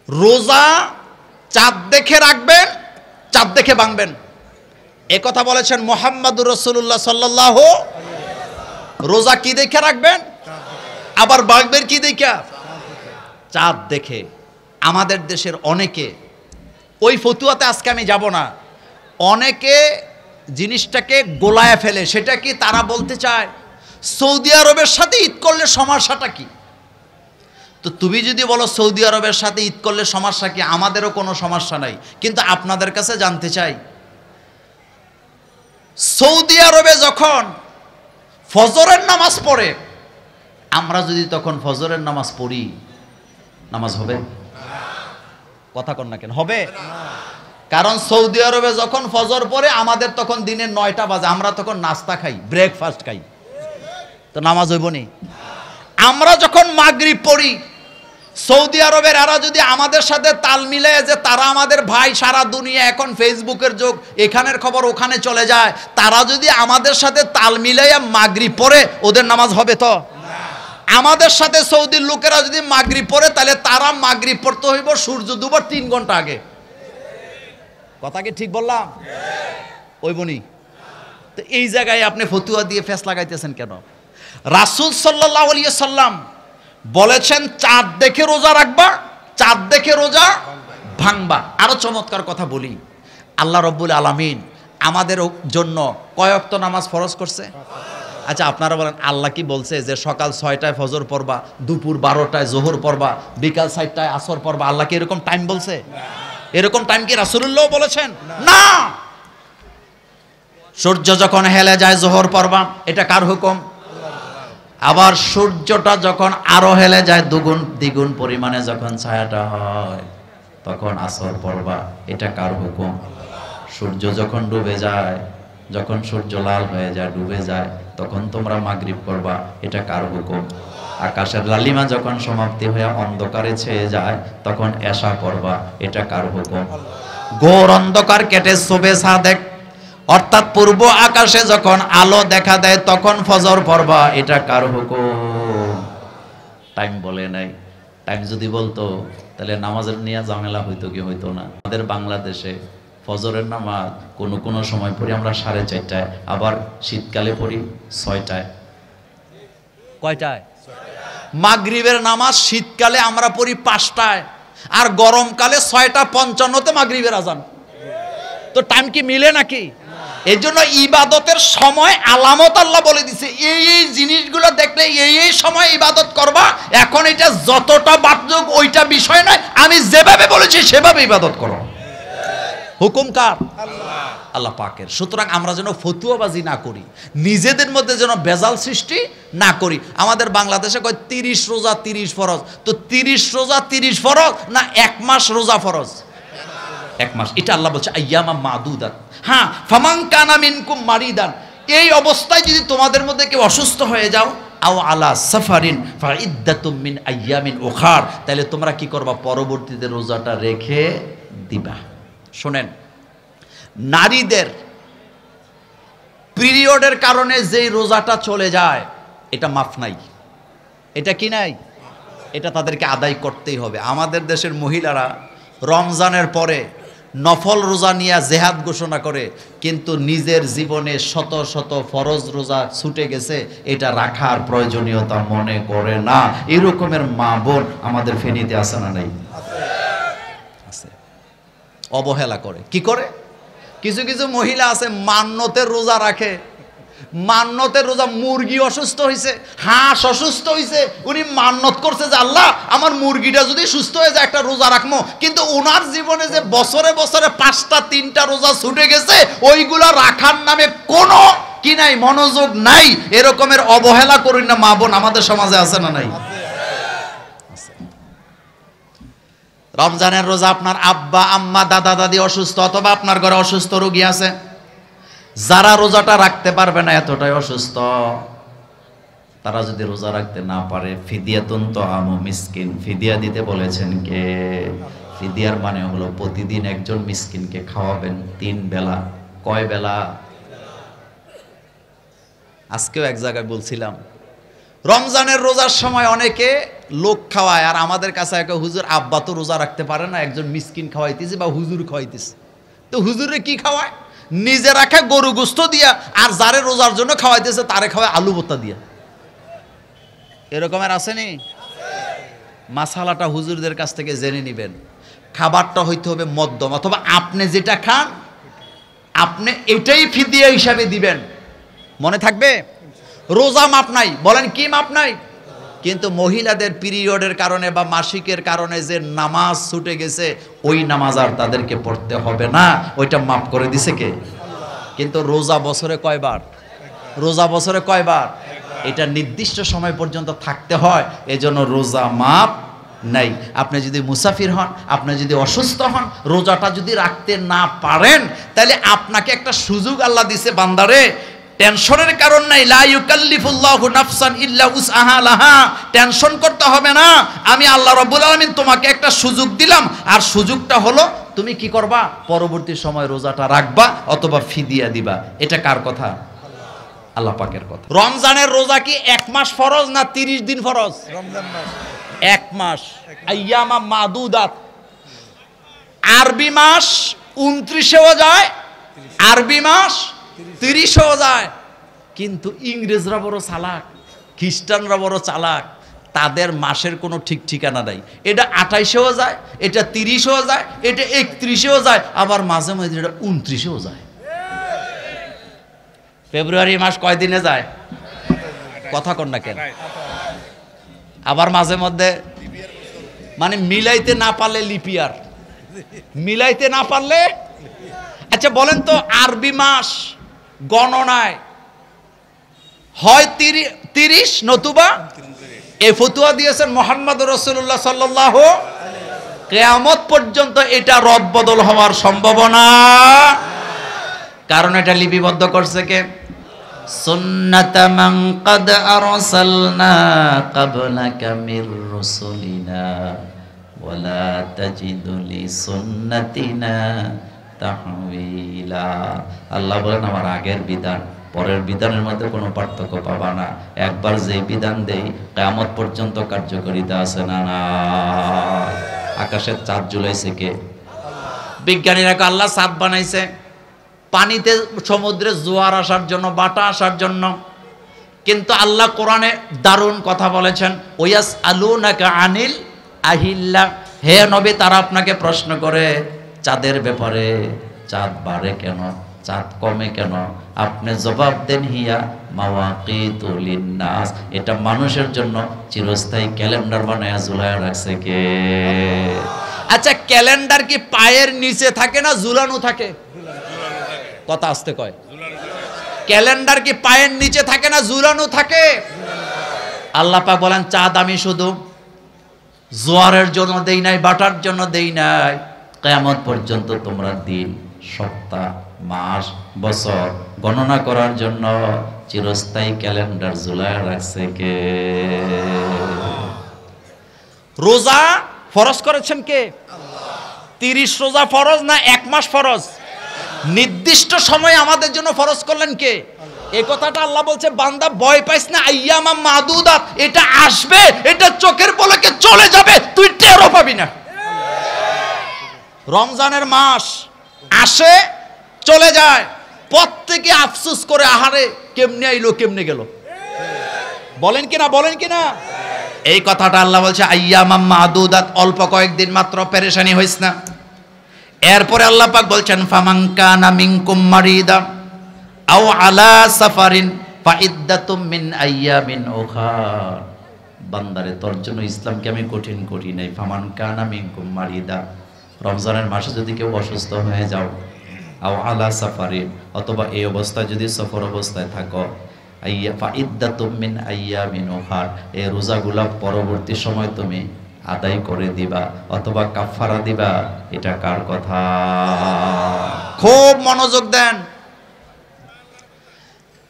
রোজা চাঁদ দেখে রাখবেন, চাঁদ দেখে ভাঙবেন, এ কথা বলেছেন মুহাম্মদুর রাসূলুল্লাহ সাল্লাল্লাহু। রোজা কি দেখে রাখবেন, আবার ভাঙবেন কি দেখে? চাঁদ দেখে। আমাদের দেশের অনেকে, ওই ফতুয়াতে আজকে আমি যাব না, অনেকে জিনিসটাকে গোলায় ফেলে। সেটা কি? তারা বলতে চায় সৌদি আরবের সাথে ঈদ করলে সমস্যাটা কি? তো তুমি যদি বলো সৌদি আরবের সাথে ঈদ করলে সমস্যা কি, আমাদেরও কোনো সমস্যা নাই, কিন্তু আপনাদের কাছে জানতে চাই, সৌদি আরবে যখন ফজরের নামাজ পড়ে, আমরা যদি তখন ফজরের নামাজ পড়ি, নামাজ হবে? কথা কন না কেন? হবে? কারণ সৌদি আরবে যখন ফজর পড়ে আমাদের তখন দিনের 9টা বাজে, আমরা তখন নাস্তা খাই, ব্রেকফাস্ট খাই, তো নামাজ হইব নি? আমরা যখন মাগরিব পড়ি, সৌদি আরবের এরা যদি আমাদের সাথে তাল মিলায় যে তারা আমাদের ভাই, সারা দুনিয়া এখন ফেসবুকের যুগ, এখানের খবর ওখানে চলে যায়, তারা যদি আমাদের সাথে তাল মিলাইয়া মাগরিব পড়ে, ওদের নামাজ হবে তো? আমাদের সাথে সৌদির লোকেরা যদি মাগরিব পড়ে, তাহলে তারা মাগরিব পড়তে হইব সূর্য ডুবার 3 ঘন্টা আগে। কথা কি ঠিক বললাম? ওইবনি? তো এই জায়গায় আপনি ফতুয়া দিয়ে ফেস লাগাইতেছেন কেন? রাসূল সাল্লাল্লাহু আলাইহি সাল্লাম বলেছেন চাঁদ দেখে রোজা রাখবা, চাঁদ দেখে রোজা ভাঙবা। আরো চমৎকার কথা বলি, আল্লাহ রাব্বুল আলামিন আমাদের জন্য কয় ওয়াক্ত নামাজ ফরজ করছে? আচ্ছা আপনারা বলেন, আল্লাহ কি বলছে যে সকাল 6টায় ফজর পড়বা, দুপুর 12টায় জোহর পড়বা, বিকাল 4টায় আসর পড়বা? আল্লাহ কি এরকম টাইম বলছে? এরকম টাইম কি রাসূলুল্লাহ বলেছেন? না। সূর্য যখন হেলে যায় জোহর পড়বা, এটা কার হুকুম? আবার সূর্যটা যখন আরো হেলে যায় দ্বিগুণ পরিমাণে যখন ছায়াটা হয়, তখন আসর পড়বা, এটা কার হুকুম? সূর্য যখন ডুবে যায়, যখন সূর্য লাল হয়ে যায়, ডুবে যায়, তখন তোমরা মাগরিব পড়বা, এটা কার হুকুম? আকাশের লালিমা যখন সমাপ্তি হয়ে অন্ধকারে ছেয়ে যায়, তখন এশা পড়বা, এটা কার হুকুম? ঘোর অন্ধকার কেটে সুবে সাদেক, অর্থাৎ পূর্ব আকাশে যখন আলো দেখা দেয়, তখন ফজর পড়বা, এটা কার হুকুম? টাইম বলে নাই। টাইম যদি বলতো তাহলে নামাজের নিয়ে ঝামেলা হইতো কি হইতো না? আমাদের বাংলাদেশে ফজরের নামাজ কোনো সময় পড়ি আমরা 4:30টায়, আবার শীতকালে পড়ি 6টায়। কয়টায়? মাগরিবের নামাজ শীতকালে আমরা পড়ি 5টায়, আর গরমকালে 6:55-তে মাগরিবের আজান। তো টাইম কি মিলে নাকি? এই জন্য ইবাদতের সময় আলামত আল্লাহ বলে দিছে, এই জিনিসগুলো দেখলে এই সময় ইবাদত করবা। এখন এটা যতটা বাধ্যক ওইটা বিষয় নয়, আমি যেভাবে বলেছি সেভাবে ইবাদত করো। হুকুম কার? আল্লাহ পাকের। সুতরাং আমরা যেন ফতুয়াবাজি না করি, নিজেদের মধ্যে যেন বেজাল সৃষ্টি না করি। আমাদের বাংলাদেশে কয় 30 রোজা 30 ফরজ। তো 30 রোজা 30 ফরজ না 1 মাস রোজা ফরজ? 1 মাস। এটা আল্লাহ বলছে আইয়ামা মাদুদাত। হ্যাঁ, ফামান কানা মিনকুম মারিদান, এই অবস্থায় যদি তোমাদের মধ্যে কেউ অসুস্থ হয়ে যাও, আও আলা সাফারিন ফাইদ্দাতুম মিন আইয়ামিন উখার, তাহলে তোমরা কি করবা? পরবর্তীতে রোজাটা রেখে দিবা। শোনেন, নারীদের পিরিয়ডের কারণে যেই রোজাটা চলে যায়, এটা মাফ নাই। এটা কি নাই? এটা তাদেরকে আদায় করতেই হবে। আমাদের দেশের মহিলারা রমজানের পরে নফল রোজা নিয়ে জেহাদ ঘোষণা করে, কিন্তু নিজের জীবনে শত শত ফরজ রোজা ছুটে গেছে, এটা রাখার প্রয়োজনীয়তা মনে করে না। এরকমের মা বোন আমাদের ফেনীতে আছে না নাই? আছে। অবহেলা করে। কি করে? কিছু কিছু মহিলা আছে মান্যতের রোজা রাখে, মান্যতের রোজা। মুরগি অসুস্থ হয়েছে, হাঁস অসুস্থ হয়েছে, উনি মান্যত করছে যে আল্লাহ আমার মুরগিটা যদি সুস্থ হয়ে যায় একটা রোজা রাখবো, কিন্তু ওনার জীবনে যে বছরে বছরে 5টা 3টা রোজা ছুটে গেছে, ওইগুলা রাখার নামে কোনো কি নাই, মনোযোগ নাই। এরকমের অবহেলা করি না মা বোন, আমাদের সমাজে আছে না নাই? রমজানের রোজা আপনার আব্বা আম্মা দাদা দাদি অসুস্থ, অথবা আপনার ঘরে অসুস্থ রোগী আছে, যারা রোজাটা রাখতে পারবে না, এতটাই অসুস্থ, তারা যদি রোজা রাখতে না পারে, ফিদিয়াতুন তাআমু মিসকিন, ফিদিয়া দিতে বলেছেন কে? ফিদিয়ার মানে হলো প্রতিদিন একজন মিসকিনকে খাওয়াবেন 3 বেলা। কয় বেলা? আজকেও এক জায়গায় বলছিলাম, রমজানের রোজার সময় অনেকে লোক খাওয়ায়, আর আমাদের কাছে একটা হুজুর আব্বা তো রোজা রাখতে পারে না, একজন মিসকিন খাওয়াইতেছে বা হুজুর খাওয়াইতেছে। তো হুজুরে কি খাওয়ায়? নিজে রাখা গরু গোস্ত দিয়া, আর যারে রোজার জন্য খাওয়াইতেছে তারে খাওয়ায় আলু ভর্তা দিয়া। এরকমের আসেনি? মাসালাটা হুজুরদের কাছ থেকে জেনে নেবেন। খাবারটা হইতে হবে মধ্যম, অথবা আপনি যেটা খান আপনি এটাই ফিদিয়া হিসাবে দিবেন। মনে থাকবে? রোজা মাপ নাই, বলেন কি মাপ নাই? কিন্তু মহিলাদের পিরিয়ডের কারণে বা মাসিকের কারণে যে নামাজ ছুটে গেছে, ওই নামাজ আর তাদেরকে পড়তে হবে না, ওইটা মাফ করে দিছে কে? কিন্তু রোজা বছরে কয়বার? রোজা বছরে কয়বার? এটা নির্দিষ্ট সময় পর্যন্ত থাকতে হয়, এজন্য রোজা মাপ নাই। আপনি যদি মুসাফির হন, আপনি যদি অসুস্থ হন, রোজাটা যদি রাখতে না পারেন, তাহলে আপনাকে একটা সুযোগ আল্লাহ দিছে, বান্দারে টেনশনের কারণ নাই, লা ইউকাল্লিফুল্লাহু নাফসান ইল্লা উসআহা লাহা, টেনশন করতে হবে না। আমি আল্লাহ রাব্বুল আলামিন তোমাকে একটা সুযোগ দিলাম, আর সুযোগটা হলো তুমি কি করবা? পরবর্তী সময় রোজাটা রাখবা অথবা ফিদিয়া দিবা। এটা কার কথা? আল্লাহ পাকের কথা। রমজানের রোজা কি 1 মাস ফরজ না 30 দিন ফরজ? রমজান মাস 1 মাস। আইয়ামা মাদুদাত। আরবি মাস 29-এও যায়, আরবি মাস 30-এও যায়। কিন্তু ইংরেজরা বড় চালাক, খ্রিস্টানরা বড় চালাক, তাদের মাসের কোনো ঠিক ঠিকানা নাই। এটা 28-এও যায়, এটা 30-এও যায়, এটা 31-এও যায়, আবার মাঝে মাঝে এটা 29-এও যায়। ফেব্রুয়ারি মাস কয় দিনে যায়? কথা কন না কেন? আবার মাঝে মধ্যে মানে মিলাইতে না পারলে লিপিয়ার, মিলাইতে না পারলে। আচ্ছা বলেন তো, আরবি মাস গণনায় হয় 30 নতুবা, এই ফতুয়া দিয়েছেন মুহাম্মদ রাসূলুল্লাহ সাল্লাল্লাহু আলাইহি ওয়াসাল্লাম। কিয়ামত পর্যন্ত এটা রদবদল হওয়ার সম্ভাবনা, কারণ এটা লিপিবদ্ধ করছে কে? সুন্নাতা মান ক্বাদ আরসালনা ক্বাবলাকা মির রুসুলিনা ওয়ালা তাজিদু লিসুন্নাতিনা তাহওয়িলা। আল্লাহ বলেন, আমার আগের বিধান পরের বিধানের মধ্যে কোনো পার্থক্য পাবা না। একবার যে বিধান দেই কিয়ামত পর্যন্ত কার্যকারিতা আছে না? না। আকাশের চাঁদ ঝুলাইছে কে? বিজ্ঞানীরা আল্লাহ চাঁদ বানাইছে পানিতে, সমুদ্রে জোয়ার আসার জন্য, বাটা আসার জন্য। কিন্তু আল্লাহ কোরআনে দারুণ কথা বলেছেন, ওয়াস আলুনাকা আনিল আহিল্লা, হে নবী তারা আপনাকে প্রশ্ন করে চাঁদের ব্যাপারে, চাঁদ বাড়ে কেন, চাঁদ কমে কেন? আপনি জবাব দেন, হিয়া মাওয়াকিতুল লিন্নাস, এটা মানুষের জন্য চিরস্থায়ী ক্যালেন্ডার বানায়া ঝুলায়া রাখছে কে? আচ্ছা ক্যালেন্ডার কি পায়ের নিচে থাকে না ঝুলানো থাকে? কথা আসতে কয়। ক্যালেন্ডার কি পায়ের নিচে থাকে না ঝুলানো থাকে? আল্লাহ পাক বলেন, চাঁদ আমি শুধু জোয়ারের জন্য দেই নাই, বাটার জন্য দেই নাই, কিয়ামত পর্যন্ত তোমরা দিন, সপ্তাহ, মাস, বছর গণনা করার জন্য চিরস্থায়ী ক্যালেন্ডার ঝুলায় রাখছে কে? রোজা ফরজ করেছেন কে? আল্লাহ। 30 রোজা ফরজ না 1 মাস ফরজ? নির্দিষ্ট সময় আমাদের জন্য ফরজ করলেন কে? এই কথাটা আল্লাহ বলছে, বান্দা ভয় পাইস না, আইয়ামা মাদুদাত, এটা আসবে, এটা চোখের পলকে চলে যাবে, তুই টেরও পাবি না। রমজানের মাস আসে চলে যায়, প্রত্যেকে আফসোস করে, আহারে কেমনে আইলো কেমনে গেল। বলেন কিনা? বলেন কিনা? এই কথাটা আল্লাহ বলছে, আইয়ামা মাদুদাত, অল্প কয়েকদিন মাত্র, পেরেশানি হইস না। এরপরে আল্লাহ পাক বলছেন, ফামান কানা মিনকুম মারিদা আও আলা সাফারিন ফাইদ্দাতুম মিন আইয়ামিন উখার। বান্দারে তোর জন্য ইসলামকে আমি কঠিন করি নাই। ফামান কানা মিনকুম মারিদা, রমজানের মাসে যদি কেউ অসুস্থ হয়ে যাও, আও আলা সাফারিন, অথবা এই অবস্থায় যদি সফর অবস্থায় থাকো, আইয়া ফাইদ্দাতুম মিন আইয়ামিন উখার, এই রোজাগুলা পরবর্তী সময় তুমি আদায় করে দিবা অথবা কাফারা দিবা। এটা কার কথা? খুব মনোযোগ দেন।